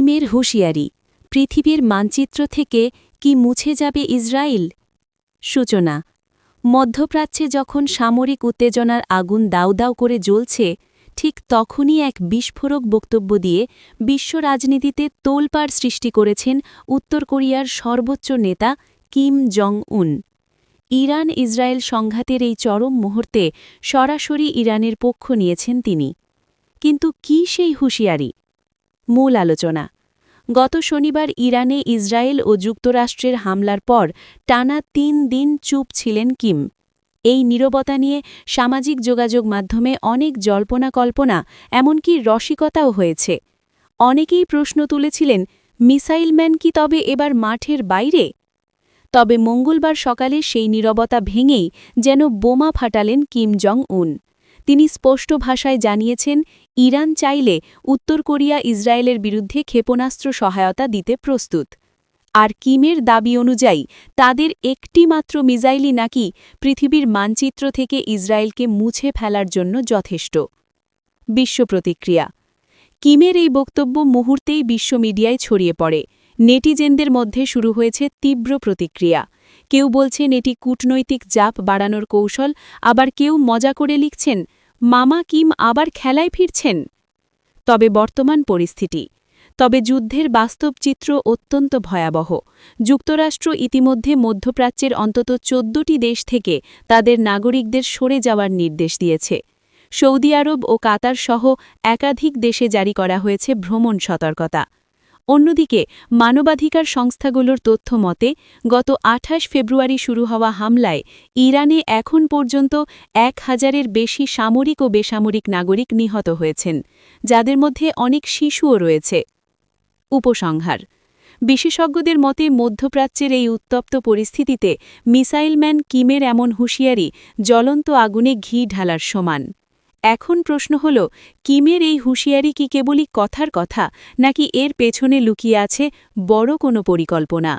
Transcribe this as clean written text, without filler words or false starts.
কিমের হুঁশিয়ারি, পৃথিবীর মানচিত্র থেকে কি মুছে যাবে ইসরায়েল? সূচনা। মধ্যপ্রাচ্যে যখন সামরিক উত্তেজনার আগুন দাউ দাউ করে জ্বলছে, ঠিক তখনই এক বিস্ফোরক বক্তব্য দিয়ে বিশ্ব রাজনীতিতে তোলপাড় সৃষ্টি করেছেন উত্তর কোরিয়ার সর্বোচ্চ নেতা কিম জং উন। ইরান ইসরায়েল সংঘাতের এই চরম মুহূর্তে সরাসরি ইরানের পক্ষ নিয়েছেন তিনি। কিন্তু কি সেই হুঁশিয়ারি? মূল আলোচনা। গত শনিবার ইরানে ইসরায়েল ও যুক্তরাষ্ট্রের হামলার পর টানা ৩ দিন চুপ ছিলেন কিম। এই নীরবতা নিয়ে সামাজিক যোগাযোগ মাধ্যমে অনেক জল্পনা-কল্পনা, এমনকি রসিকতাও হয়েছে। অনেকেই প্রশ্ন তুলেছিলেন, মিসাইল ম্যান কি তবে এবার মাঠের বাইরে? তবে মঙ্গলবার সকালে সেই নীরবতা ভেঙেই যেন বোমা ফাটালেন কিম জং উন। তিনি স্পষ্ট ভাষায় জানিয়েছেন, ইরান চাইলে উত্তর কোরিয়া ইসরায়েলের বিরুদ্ধে ক্ষেপণাস্ত্র সহায়তা দিতে প্রস্তুত। আর কিমের দাবি অনুযায়ী তাদের একটি মাত্র মিসাইলই নাকি পৃথিবীর মানচিত্র থেকে ইসরায়েলকে মুছে ফেলার জন্য যথেষ্ট। বিশ্ব প্রতিক্রিয়া। কিমের এই বক্তব্য মুহূর্তেই বিশ্ব মিডিয়ায় ছড়িয়ে পড়ে। নেটিজেনদের মধ্যে শুরু হয়েছে তীব্র প্রতিক্রিয়া। কেউ বলছেন এটি কূটনৈতিক চাপ বাড়ানোর কৌশল, আবার কেউ মজা করে লিখছেন, মামা কিম আবার খেলায় ফিরছেন। তবে বর্তমান পরিস্থিতি। যুদ্ধের বাস্তব চিত্র অত্যন্ত ভয়াবহ। যুক্তরাষ্ট্র ইতিমধ্যে মধ্যপ্রাচ্যের অন্তত ১৪টি দেশ থেকে তাদের নাগরিকদের সরে যাওয়ার নির্দেশ দিয়েছে। সৌদি আরব ও কাতার সহ একাধিক দেশে জারি করা হয়েছে ভ্রমণ সতর্কতা। অন্যদিকে মানবাধিকার সংস্থাগুলোর তথ্য মতে গত ২৮ ফেব্রুয়ারি শুরু হওয়া হামলায় ইরানে এখন পর্যন্ত ১,০০০-এর বেশি সামরিক ও বেসামরিক নাগরিক নিহত হয়েছেন, যাদের মধ্যে অনেক শিশুও রয়েছে। উপসংহার। বিশেষজ্ঞদের মতে মধ্যপ্রাচ্যের এই উত্তপ্ত পরিস্থিতিতে মিসাইলম্যান কিমের এমন হুঁশিয়ারি জ্বলন্ত আগুনে ঘি ঢালার সমান। এখন প্রশ্ন হল, কিমের এই হুঁশিয়ারি কি কেবলই কথার কথা, নাকি এর পেছনে লুকিয়ে আছে বড় কোনো পরিকল্পনা?